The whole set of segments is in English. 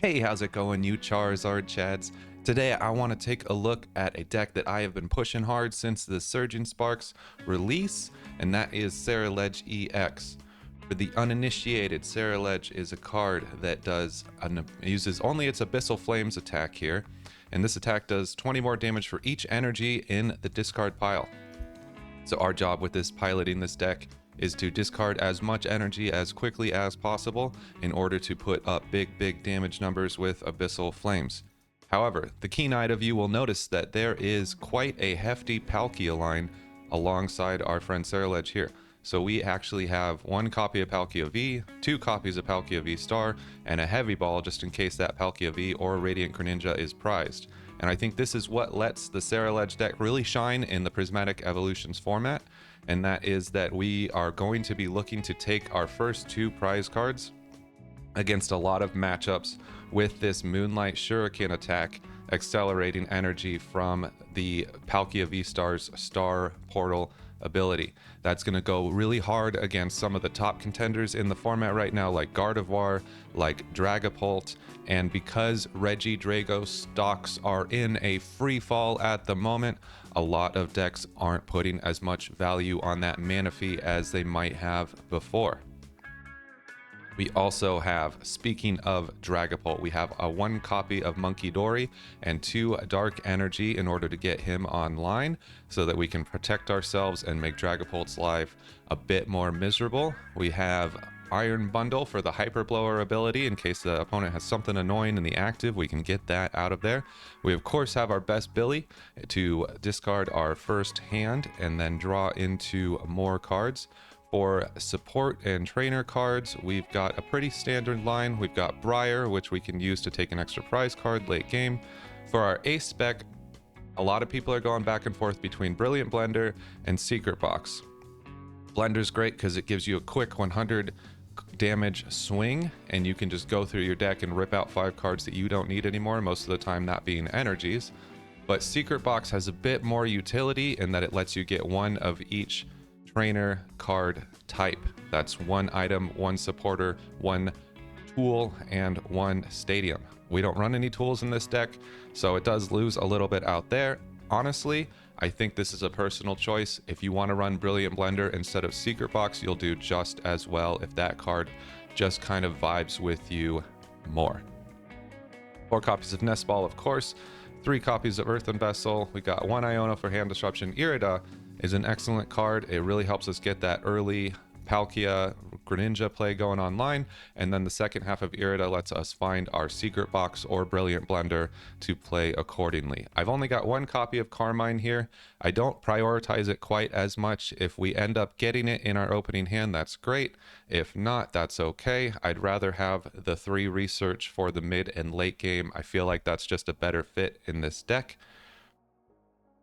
Hey, how's it going, you Charizard Chads? Today I want to take a look at a deck that I have been pushing hard since the Surging Sparks release, and that is Ceruledge EX. For the uninitiated, Ceruledge is a card that uses only its Abyssal Flames attack here, and this attack does 20 more damage for each energy in the discard pile. So our job with piloting this deck is to discard as much energy as quickly as possible in order to put up big damage numbers with Abyssal Flames. However, the keen-eyed of you will notice that there is quite a hefty Palkia line alongside our friend Ceruledge here. So we actually have one copy of Palkia V, two copies of Palkia VSTAR, and a heavy ball just in case that Palkia V or Radiant Greninja is prized. And I think this is what lets the Ceruledge deck really shine in the Prismatic Evolutions format, and that is that we are going to be looking to take our first two prize cards against a lot of matchups with this Moonlight Shuriken attack, accelerating energy from the Palkia V-Star's Star Portal ability. That's going to go really hard against some of the top contenders in the format right now, like Gardevoir, like Dragapult, and because Regidrago stocks are in a free fall at the moment, a lot of decks aren't putting as much value on that mana fee as they might have before. We also have, speaking of Dragapult, we have a one copy of Munkidori and two Dark Energy in order to get him online so that we can protect ourselves and make Dragapult's life a bit more miserable. We have Iron Bundle for the Hyper Blower ability in case the opponent has something annoying in the active, we can get that out of there. We of course have our best Billy to discard our first hand and then draw into more cards. For support and trainer cards, we've got a pretty standard line. We've got Briar, which we can use to take an extra prize card late game. For our ace spec, a lot of people are going back and forth between Brilliant Blender and Secret Box. Blender's great because it gives you a quick 100 damage swing, and you can just go through your deck and rip out 5 cards that you don't need anymore, most of the time that being energies. But Secret Box has a bit more utility in that it lets you get one of each trainer card type. That's one item, one supporter, one tool, and one stadium. We don't run any tools in this deck, so it does lose a little bit out there. Honestly, I think this is a personal choice. If you want to run Brilliant Blender instead of Secret Box, you'll do just as well if that card just kind of vibes with you more. 4 copies of Nest Ball, of course. 3 copies of Earthen Vessel. We got 1 Iono for hand disruption. Irida is an excellent card. It really helps us get that early Palkia Greninja play going online, and then the second half of Irida lets us find our Secret Box or Brilliant Blender to play accordingly. I've only got 1 copy of Carmine here. I don't prioritize it quite as much. If we end up getting it in our opening hand, that's great. If not, that's okay. I'd rather have the 3 research for the mid and late game. I feel like that's just a better fit in this deck.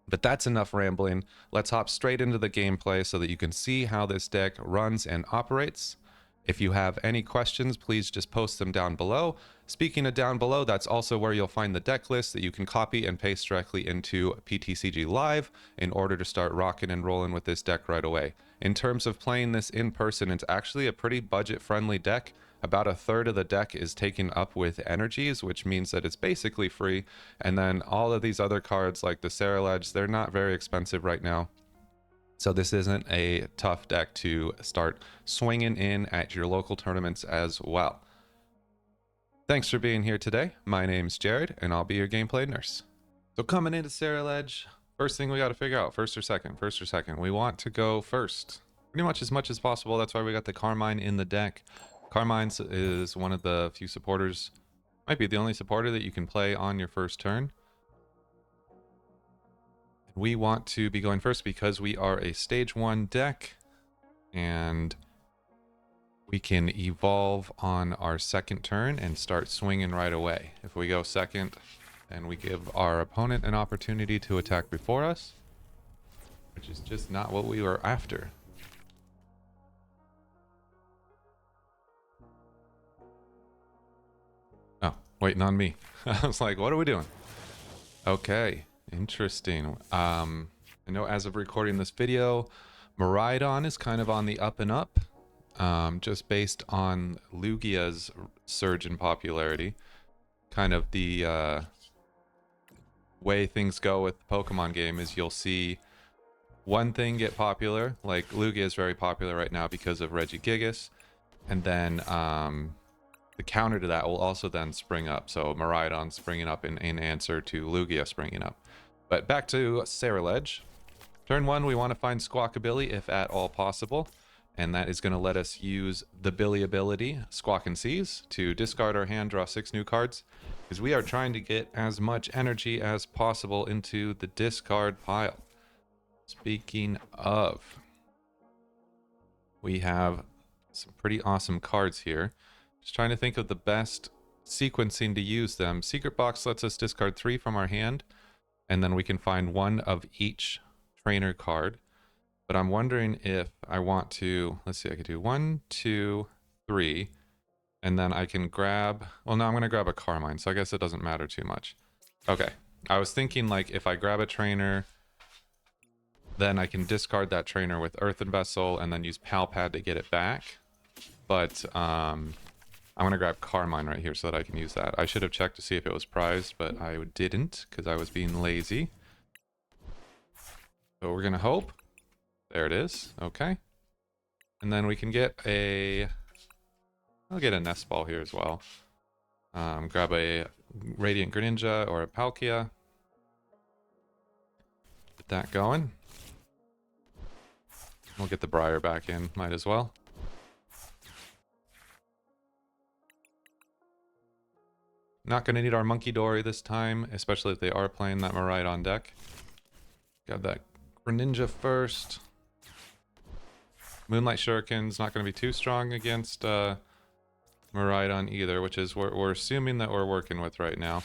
But that's enough rambling. Let's hop straight into the gameplay so that you can see how this deck runs and operates. If you have any questions, please just post them down below. Speaking of down below, that's also where you'll find the deck list that you can copy and paste directly into PTCG Live in order to start rocking and rolling with this deck right away. In terms of playing this in person, it's actually a pretty budget-friendly deck. About a third of the deck is taken up with energies, which means that it's basically free. And then all of these other cards like the Ceruledge, they're not very expensive right now. So this isn't a tough deck to start swinging in at your local tournaments as well. Thanks for being here today. My name's Jared, and I'll be your gameplay nurse. So coming into Ceruledge, first thing we got to figure out, first or second. We want to go first. Pretty much as possible. That's why we got the Carmine in the deck. Carmine is one of the few supporters, might be the only supporter that you can play on your first turn. We want to be going first because we are a stage 1 deck and we can evolve on our second turn and start swinging right away. If we go second, then we give our opponent an opportunity to attack before us, which is just not what we were after. Waiting on me. I was like, what are we doing? Okay, interesting. I know as of recording this video, Miraidon is kind of on the up and up, just based on Lugia's surge in popularity. kind of the way things go with the Pokemon game is you'll see one thing get popular, like Lugia is very popular right now because of Regigigas, and then the counter to that will also then spring up. So Miraidon springing up in answer to Lugia springing up. But back to Ceruledge. Turn 1, we want to find Squawkabilly if at all possible. And that is going to let us use the Billy ability, Squawk and Seize, to discard our hand, draw 6 new cards. Because we are trying to get as much energy as possible into the discard pile. Speaking of, we have some pretty awesome cards here. Just trying to think of the best sequencing to use them. Secret Box lets us discard 3 from our hand, and then we can find 1 of each trainer card. But I'm wondering if I want to, let's see, I could do 1, 2, 3, and then I can grab, well, no, I'm going to grab a Carmine, so I guess it doesn't matter too much. Okay, I was thinking like if I grab a trainer, then I can discard that trainer with Earthen Vessel and then use Pal Pad to get it back. But I'm going to grab Carmine right here so that I can use that. I should have checked to see if it was prized, but I didn't because I was being lazy. So we're going to hope. There it is. Okay. And then we can get a... I'll get a Nest Ball here as well. Grab a Radiant Greninja or a Palkia. Get that going. We'll get the Briar back in. Might as well. Not going to need our Munkidori this time, especially if they are playing that Miraidon deck. Got that Greninja first. Moonlight Shuriken's not going to be too strong against Miraidon either, which is what we're assuming that we're working with right now.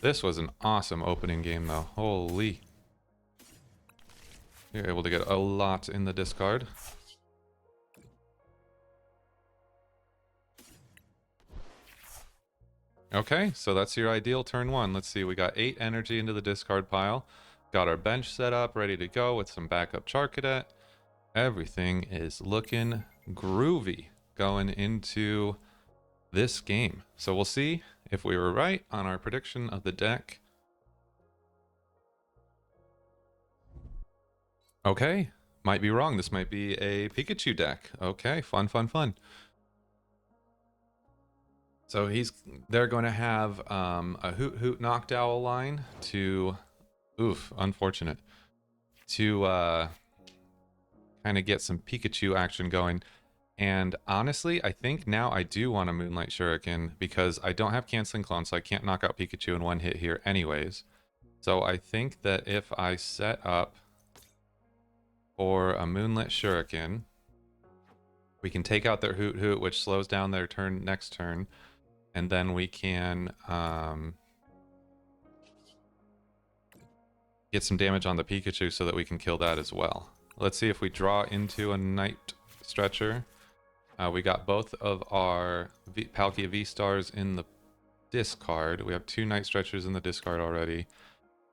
This was an awesome opening game though. Holy. You're able to get a lot in the discard. Okay, so that's your ideal turn 1. Let's see, we got 8 energy into the discard pile. Got our bench set up, ready to go with some backup Charcadet. Everything is looking groovy going into this game. So we'll see if we were right on our prediction of the deck. Okay, might be wrong. This might be a Pikachu deck. Okay, fun, fun, fun. So they're going to have a Hoot Hoot Noctowl line to, oof, unfortunate, to kind of get some Pikachu action going. And honestly, I think now I do want a Moonlight Shuriken because I don't have Canceling Clone, so I can't knock out Pikachu in one hit here anyways. So I think that if I set up for a Moonlight Shuriken, we can take out their Hoot Hoot, which slows down their turn next turn. And then we can get some damage on the Pikachu so that we can kill that as well. Let's see if we draw into a Night Stretcher. We got both of our Palkia VSTARs in the discard. We have 2 Night Stretchers in the discard already.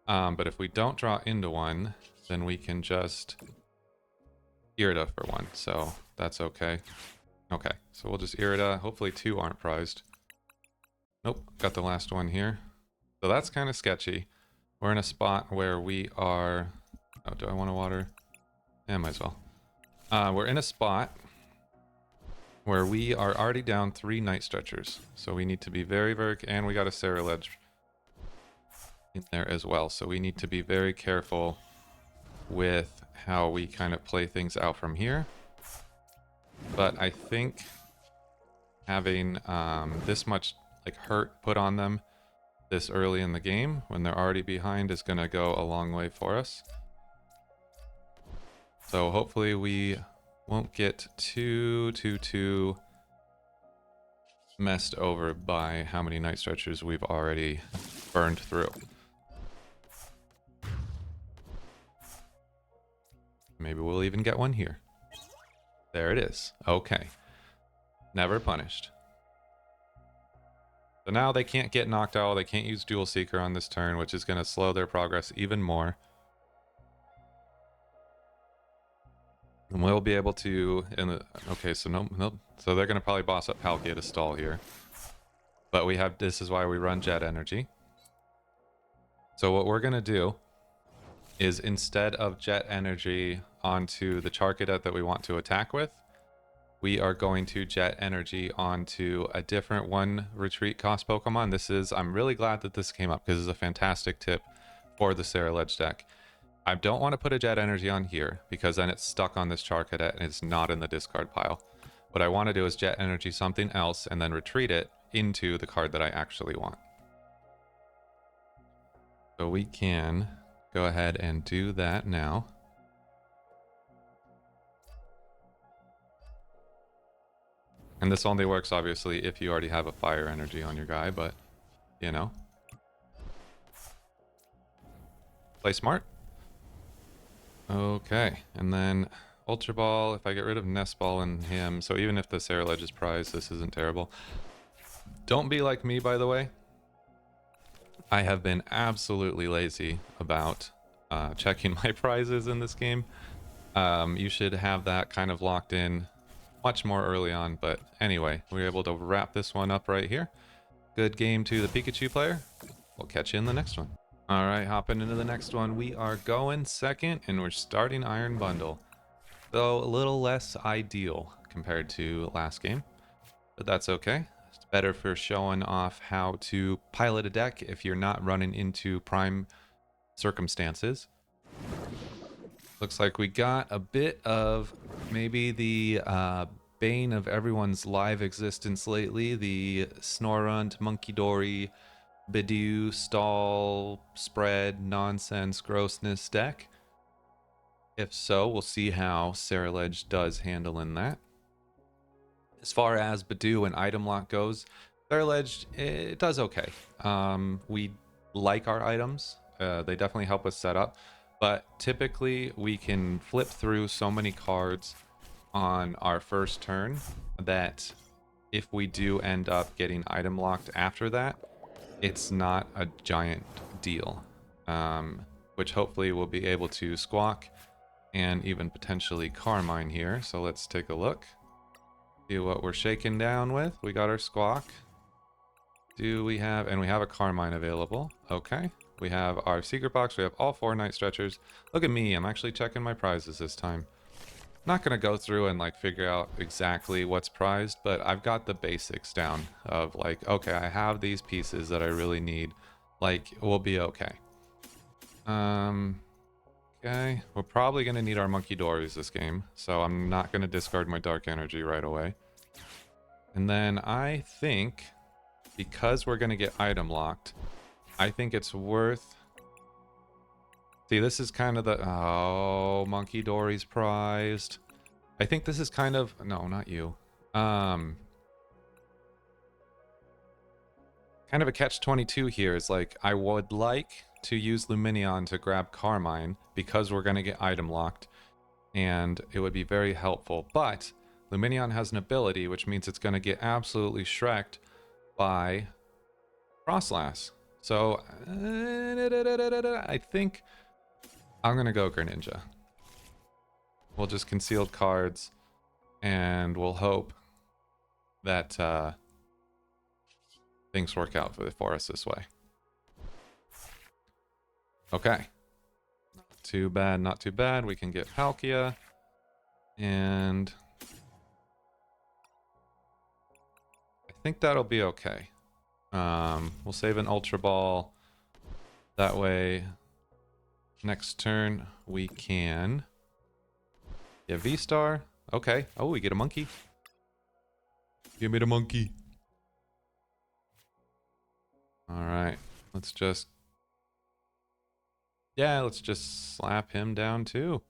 But if we don't draw into one, then we can just Irida for 1. So that's okay. Okay, so we'll just Irida. Hopefully 2 aren't prized. Nope, got the last one here. So that's kind of sketchy. We're in a spot where we are... Oh, do I want to water? Yeah, might as well. We're in a spot where we are already down 3 Night Stretchers. So we need to be very, very... And we got a Ceruledge in there as well. So we need to be very careful with how we kind of play things out from here. But I think having this much... like hurt put on them this early in the game when they're already behind is going to go a long way for us. So hopefully we won't get too messed over by how many Night Stretchers we've already burned through. Maybe we'll even get one here. There it is. Okay. Never punished. So now they can't get Noctowl, they can't use Dual Seeker on this turn, which is going to slow their progress even more. And we'll be able to... okay, so no, so they're going to probably boss up Palkia to stall here. but this is why we run Jet Energy. So what we're gonna do is, instead of Jet Energy onto the Charcadet that we want to attack with, we are going to Jet Energy onto a different 1 retreat cost Pokemon. I'm really glad that this came up because it's a fantastic tip for the Ceruledge deck. I don't want to put a Jet Energy on here because then it's stuck on this Charcadet and it's not in the discard pile. What I want to do is Jet Energy something else and then retreat it into the card that I actually want. So we can go ahead and do that now. And this only works, obviously, if you already have a fire energy on your guy, but, you know. Play smart. Okay, and then Ultra Ball, if I get rid of Nest Ball and him, so even if the Ceruledge is prized, this isn't terrible. Don't be like me, by the way. I have been absolutely lazy about checking my prizes in this game. You should have that kind of locked in much more early on, but anyway, we were able to wrap this one up right here. Good game to the Pikachu player. We'll catch you in the next one. All right, hopping into the next one. We are going second, and we're starting Iron Bundle. Though a little less ideal compared to last game, but that's okay. It's better for showing off how to pilot a deck if you're not running into prime circumstances. Looks like we got a bit of maybe the bane of everyone's live existence lately, the Snorunt, Munkidori, Bidoof, Stall, Spread, Nonsense, Grossness deck. If so, we'll see how Ceruledge does handle in that. As far as Bidoof and item lock goes, Ceruledge, it does okay. We like our items. They definitely help us set up. But typically, we can flip through so many cards on our first turn that if we do end up getting item locked after that, it's not a giant deal. Which hopefully we'll be able to squawk and even potentially Carmine here. So let's take a look. See what we're shaking down with. We got our squawk. Do we have, and we have a Carmine available. Okay. We have our secret box. We have all 4 night stretchers. Look at me. I'm actually checking my prizes this time. Not going to go through and like figure out exactly what's prized, but I've got the basics down of like, okay, I have these pieces that I really need. Like, we'll be okay. Okay, we're probably going to need our Munkidoris this game, so I'm not going to discard my Dark Energy right away. And then I think, because we're going to get item locked, I think it's worth... See, this is kind of the... Oh, Munkidori's prized. I think this is kind of... No, not you. Kind of a catch-22 here is like, I would like to use Lumineon to grab Carmine because we're going to get item locked, and it would be very helpful. But Lumineon has an ability, which means it's going to get absolutely shreked by Frostlass. So, I think I'm going to go Greninja. We'll just concealed cards, and we'll hope that things work out for us this way. Okay. Not too bad, not too bad. We can get Palkia. And I think that'll be okay. We'll save an Ultra Ball. That way, next turn, we can get VSTAR. Okay. Oh, we get a monkey. Give me the monkey. Alright. Let's just... Yeah, let's just slap him down too.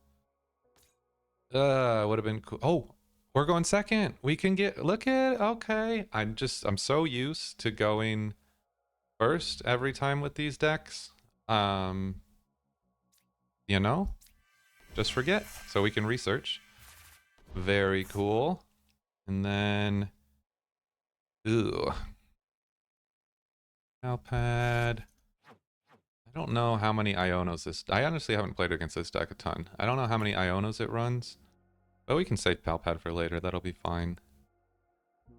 Would have been cool. Oh, we're going second. We can get, look at, okay. I'm so used to going first every time with these decks. You know, just forget. So we can research. Very cool. And then, ooh. Palpad. I don't know how many Ionos this... I honestly haven't played against this deck a ton. I don't know how many Ionos it runs. But we can save Palpad for later. That'll be fine. I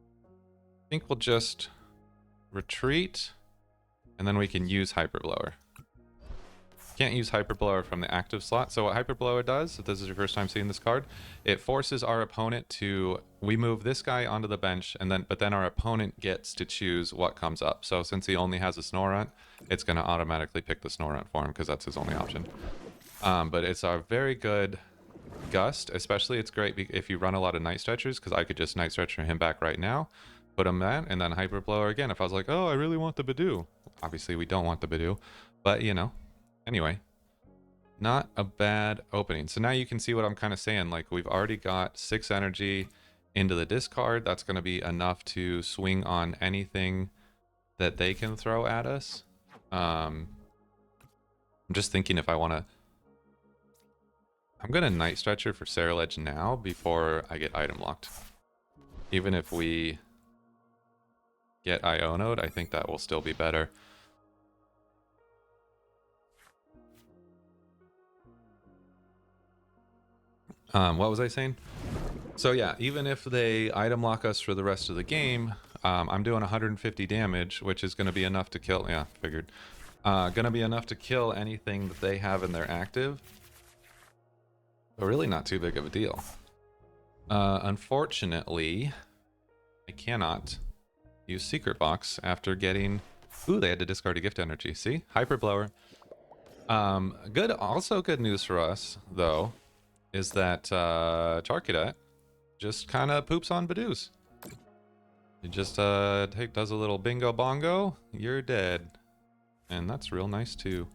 think we'll just retreat, and then we can use Hyper Blower. Can't use Hyper Blower from the active slot. So what Hyper Blower does, if this is your first time seeing this card, it forces our opponent to, we move this guy onto the bench, and then but then our opponent gets to choose what comes up. So since he only has a Snorunt, it's going to automatically pick the Snorunt for him because that's his only option. But it's a very good Gust, especially it's great if you run a lot of Night Stretchers, because I could just Night Stretcher him back right now, put him that, and then Hyper Blower again if I was like, oh, I really want the Badoo. Obviously we don't want the Badoo, but you know. Anyway, not a bad opening. So now you can see what I'm kind of saying. Like, we've already got 6 energy into the discard. That's going to be enough to swing on anything that they can throw at us. I'm just thinking if I want to... I'm going to Night Stretcher for Ceruledge now before I get item locked. Even if we get Iono'd, I think that will still be better. What was I saying? So yeah, even if they item lock us for the rest of the game, I'm doing 150 damage, which is going to be enough to kill... Yeah, figured. Going to be enough to kill anything that they have in their active. So really not too big of a deal. Unfortunately, I cannot use Secret Box after getting... Ooh, they had to discard a gift energy. See? Hyper Blower. Good. Also good news for us, though, is that Charcadet just kind of poops on Badoos. He just does a little bingo bongo, you're dead. And that's real nice too.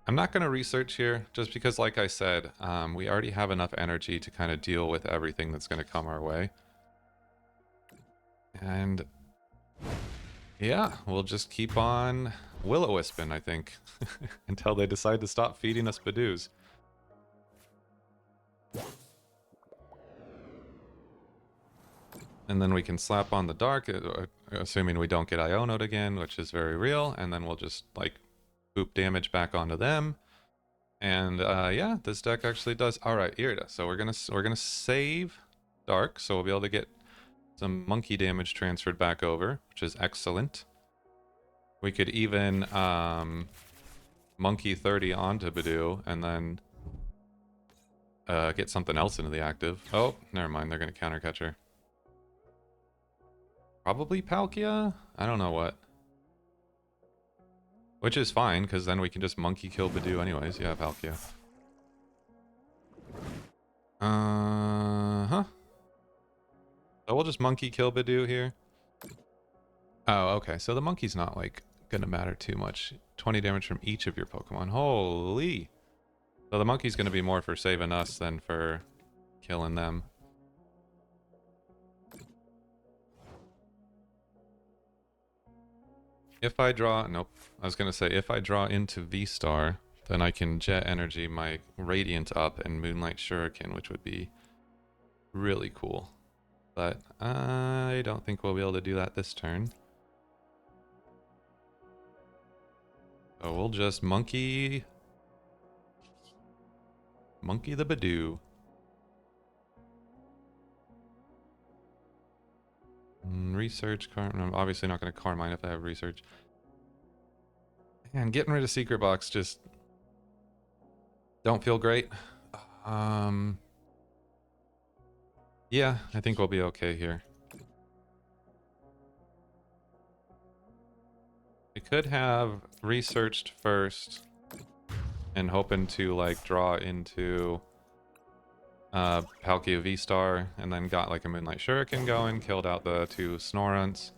I'm not going to research here, just because, like I said, we already have enough energy to kind of deal with everything that's going to come our way. And yeah, we'll just keep on Will-O-Wisping, I think, until they decide to stop feeding us Badoos. And then we can slap on the dark, assuming we don't get Iono'd again, which is very real. And then we'll just, like, boop damage back onto them. And yeah, this deck actually does. All right, Irida. So we're gonna save dark, so we'll be able to get some monkey damage transferred back over, which is excellent. We could even monkey 30 onto Badoo, and then get something else into the active. Oh, never mind. They're gonna counter catcher. Probably Palkia? I don't know what. Which is fine, because then we can just monkey kill Badoo anyways. Yeah, Palkia. Uh-huh. So we'll just monkey kill Badoo here. Oh, okay. So the monkey's not, like, gonna matter too much. 20 damage from each of your Pokemon. Holy! So the monkey's gonna be more for saving us than for killing them. If I draw... Nope. I was going to say, if I draw into VSTAR, then I can Jet Energy my Radiant up and Moonlight Shuriken, which would be really cool. But I don't think we'll be able to do that this turn. So we'll just monkey the Badoo. Research, I'm obviously not going to Carmine if I have research. And getting rid of Secret Box just don't feel great. Yeah, I think we'll be okay here. We could have researched first and hoping to, like, draw into Palkia VSTAR, and then got like a Moonlight Shuriken going, killed out the 2 Snorunts.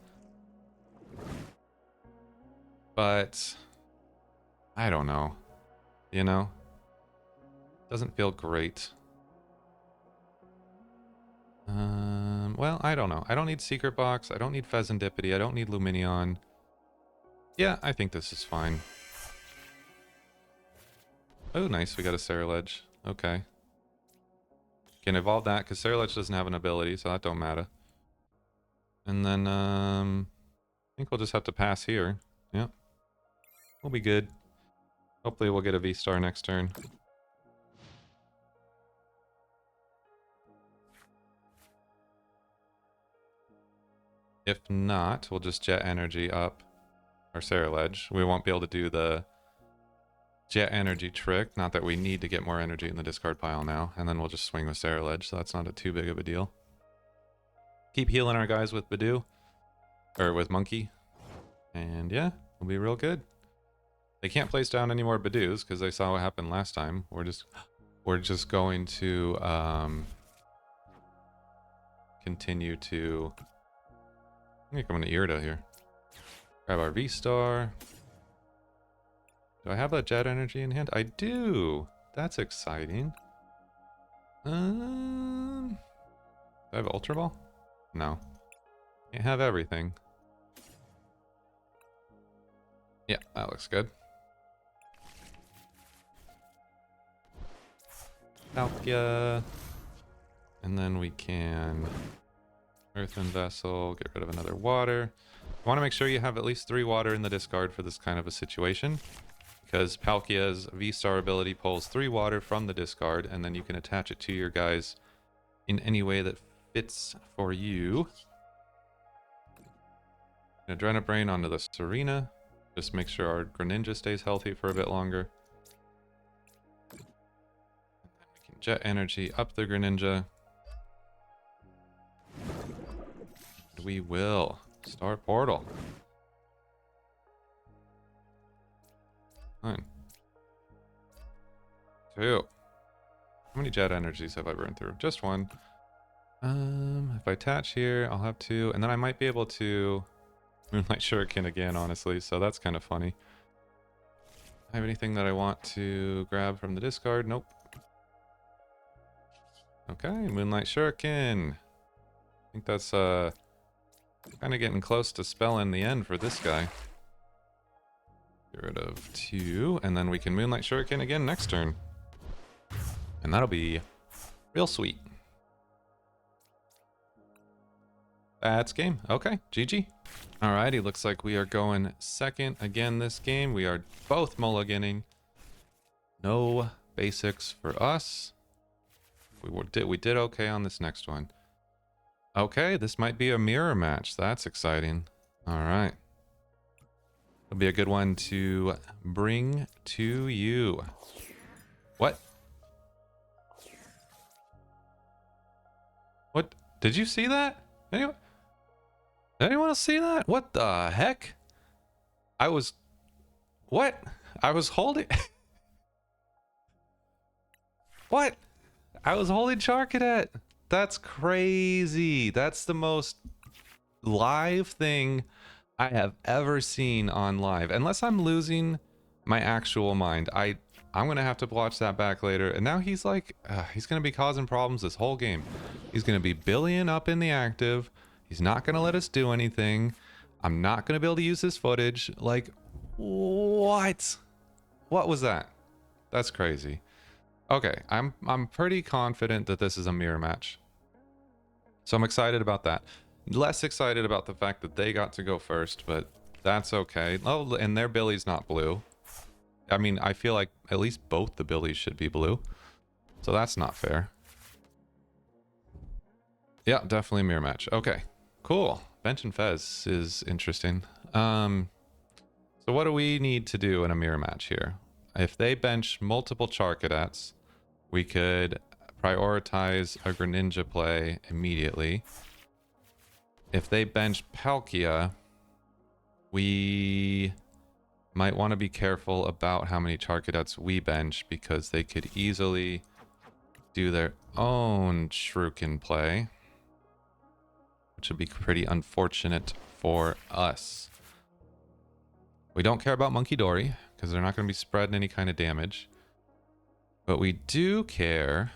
But I don't know, you know? Doesn't feel great. Well, I don't know. I don't need Secret Box, I don't need Fezandipiti, I don't need Lumineon. Yeah, I think this is fine. Oh, nice, we got a Ceruledge. Okay. Can evolve that, because Ceruledge doesn't have an ability, so that don't matter. And then, I think we'll just have to pass here. Yep. We'll be good. Hopefully we'll get a VSTAR next turn. If not, we'll just jet energy up our Ceruledge. We won't be able to do the jet energy trick. Not that we need to get more energy in the discard pile now. And then we'll just swing with Ceruledge, so that's not too big of a deal. Keep healing our guys with Badoo. Or with Monkey. And yeah, we'll be real good. They can't place down any more Badoos because they saw what happened last time. We're just going to continue to... I think I'm going to Irida here. Grab our VSTAR. Do I have that jet energy in hand? I do! That's exciting. Do I have Ultra Ball? No. Can't have everything. Yeah, that looks good. Palkia. And then we can Earthen Vessel, get rid of another water. You want to make sure you have at least 3 water in the discard for this kind of a situation, because Palkia's VSTAR ability pulls 3 water from the discard, and then you can attach it to your guys in any way that fits for you. Adrenabrain onto the Serena. Just make sure our Greninja stays healthy for a bit longer. And then we can jet energy up the Greninja. We will start portal. One. 2. How many jet energies have I burned through? Just 1. If I attach here, I'll have 2, and then I might be able to Moonlight Shuriken again, honestly, so that's kind of funny. I have anything that I want to grab from the discard? Nope. Okay, Moonlight Shuriken. I think that's kind of getting close to spelling the end for this guy. Get rid of 2, and then we can Moonlight Shuriken again next turn. And that'll be real sweet. That's game. Okay, GG. Alrighty, looks like we are going second again this game. We are both mulliganing. No basics for us. We did okay on this next one. Okay, this might be a mirror match. That's exciting. Alright. It'll be a good one to bring to you. What? What? Did you see that? Anyone? Did anyone else see that? What the heck? What? I was holding... What? I was holding Charcadet. That's crazy. That's the most live thing I have ever seen on live. Unless I'm losing my actual mind. I'm going to have to watch that back later. And now he's like... he's going to be causing problems this whole game. He's going to be billying up in the active. He's not going to let us do anything. I'm not going to be able to use this footage. Like, what? What was that? That's crazy. Okay, I'm pretty confident that this is a mirror match. So I'm excited about that. Less excited about the fact that they got to go first, but that's okay. Oh, and their Billy's not blue. I mean, I feel like at least both the Billies should be blue. So that's not fair. Yeah, definitely mirror match. Okay. Cool. Bench and Fez is interesting. So what do we need to do in a mirror match here? If they bench multiple Charcadets, we could prioritize a Greninja play immediately. If they bench Palkia, we might want to be careful about how many Charcadets we bench, because they could easily do their own Shuriken play, which would be pretty unfortunate for us. We don't care about Munkidori, because they're not going to be spreading any kind of damage. But we do care...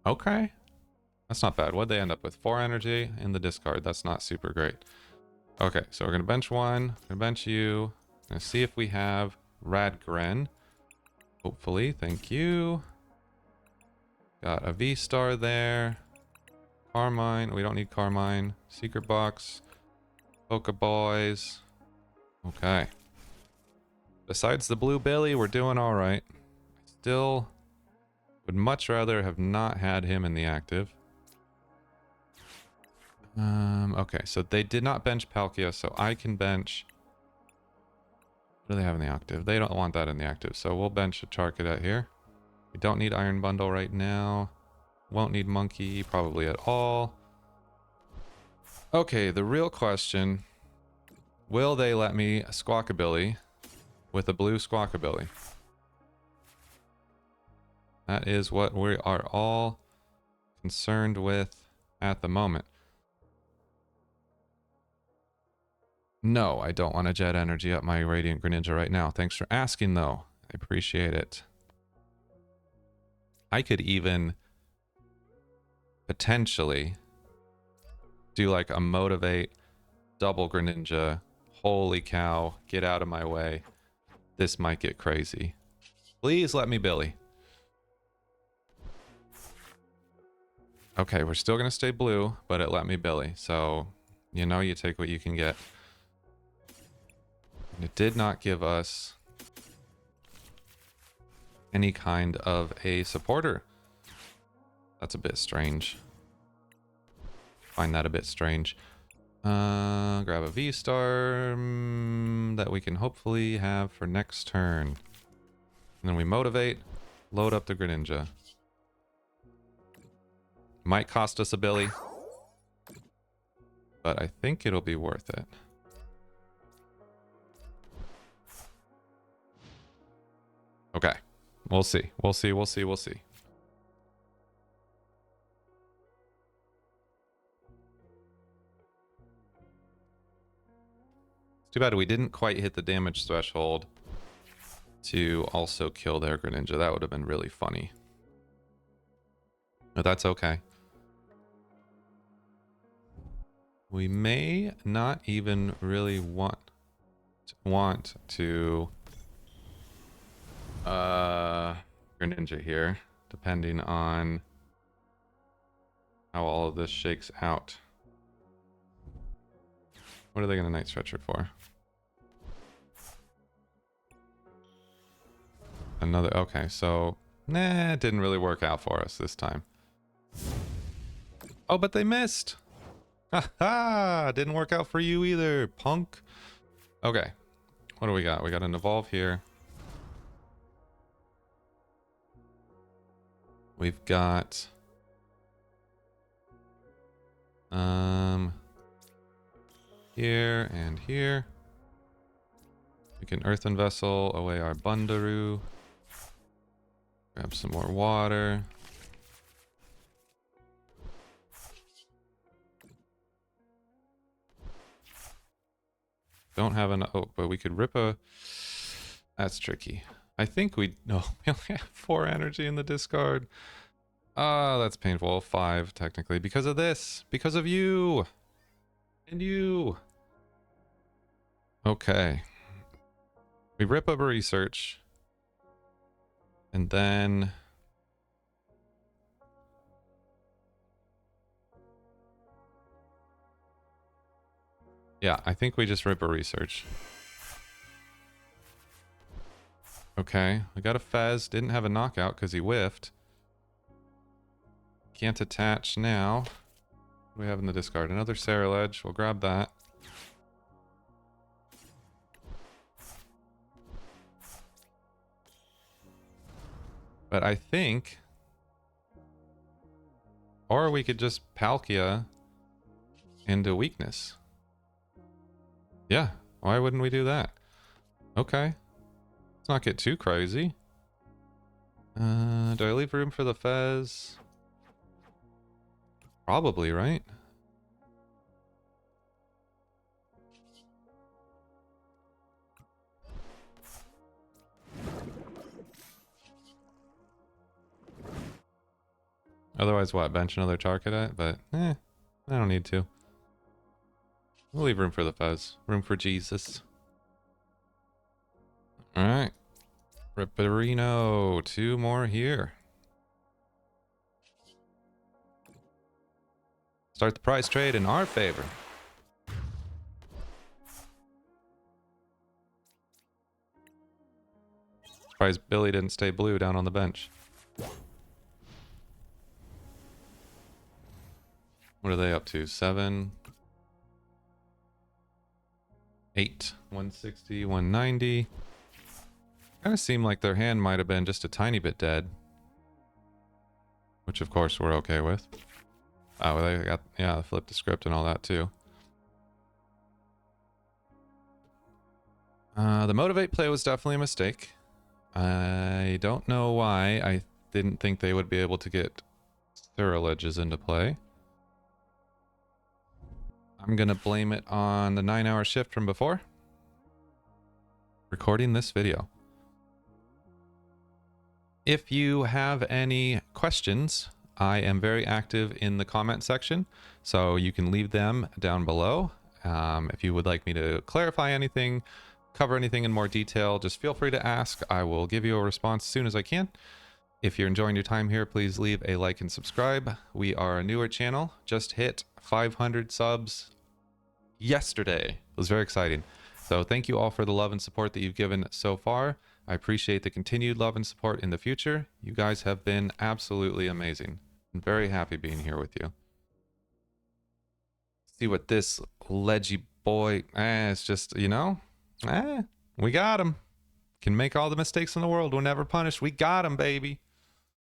Okay. That's not bad. What'd they end up with? 4 energy in the discard. That's not super great. Okay, so we're going to bench 1. Going to bench you. Going to see if we have Rad Gren. Hopefully. Thank you. Got a VSTAR there. Carmine. We don't need Carmine. Secret Box. Pokeballs. Okay. Besides the Blue Billy, we're doing alright. Still would much rather have not had him in the active. Okay, so they did not bench Palkia, so I can bench... What do they have in the active? They don't want that in the active, so we'll bench a Charcadet here. We don't need Iron Bundle right now. Won't need Monkey probably at all. Okay, the real question. Will they let me Squawkabilly with a blue Squawkabilly? That is what we are all concerned with at the moment. No, I don't want to jet energy up my Radiant Greninja right now. Thanks for asking, though. I appreciate it. I could even potentially do like a motivate double Greninja. Holy cow, get out of my way. This might get crazy. Please let me Billy. Okay, we're still going to stay blue, but it let me Billy. So, you know, you take what you can get. And it did not give us any kind of a supporter. That's a bit strange. Find that a bit strange. Grab a VSTAR that we can hopefully have for next turn. And then we motivate, load up the Greninja. Might cost us a Billy, but I think it'll be worth it. Okay, we'll see. We'll see. We'll see. We'll see. It's too bad we didn't quite hit the damage threshold to also kill their Greninja. That would have been really funny. But that's okay. We may not even really want to Greninja here, depending on how all of this shakes out. What are they going to Night Stretcher for? Another, okay, so nah, it didn't really work out for us this time. Oh, but they missed. Ha! Didn't work out for you either, punk. Okay, what do we got? We got an evolve here. We've got here and here. We can Earthen Vessel away our Bundaroo. Grab some more water. Don't have an... Oh, but we could rip a... That's tricky. I think we... No, we only have 4 energy in the discard. Ah, that's painful. 5, technically. Because of this. Because of you. And you. Okay. We rip up a research. And then... Yeah, I think we just rip a research. Okay, we got a Fez. Didn't have a knockout because he whiffed. Can't attach now. What do we have in the discard? Another Ceruledge. We'll grab that. But I think... Or we could just Palkia into weakness. Yeah, why wouldn't we do that? Okay. Let's not get too crazy. Do I leave room for the Fez? Probably, right? Otherwise, what? Bench another Charcadet? But, I don't need to. We'll leave room for the Fez. Room for Jesus. Alright. Ripperino. 2 more here. Start the prize trade in our favor. Surprised Billy didn't stay blue down on the bench. What are they up to? 7, 8, 160, 190. Kind of seemed like their hand might have been just a tiny bit dead. Which of course we're okay with. Oh, they got, yeah, flip the script and all that too. The motivate play was definitely a mistake. I don't know why I didn't think they would be able to get Ceruledges into play. I'm gonna blame it on the 9-hour shift from before recording this video. If you have any questions, I am very active in the comment section, so you can leave them down below. If you would like me to clarify anything, cover anything in more detail, just feel free to ask. I will give you a response as soon as I can. If you're enjoying your time here, please leave a like and subscribe. We are a newer channel, just hit 500 subs yesterday. It was very exciting. So thank you all for the love and support that you've given so far. I appreciate the continued love and support in the future. You guys have been absolutely amazing. I'm very happy being here with you. See what this ledgy boy, it's just, you know, we got him. Can make all the mistakes in the world. We're never punished. We got him, baby.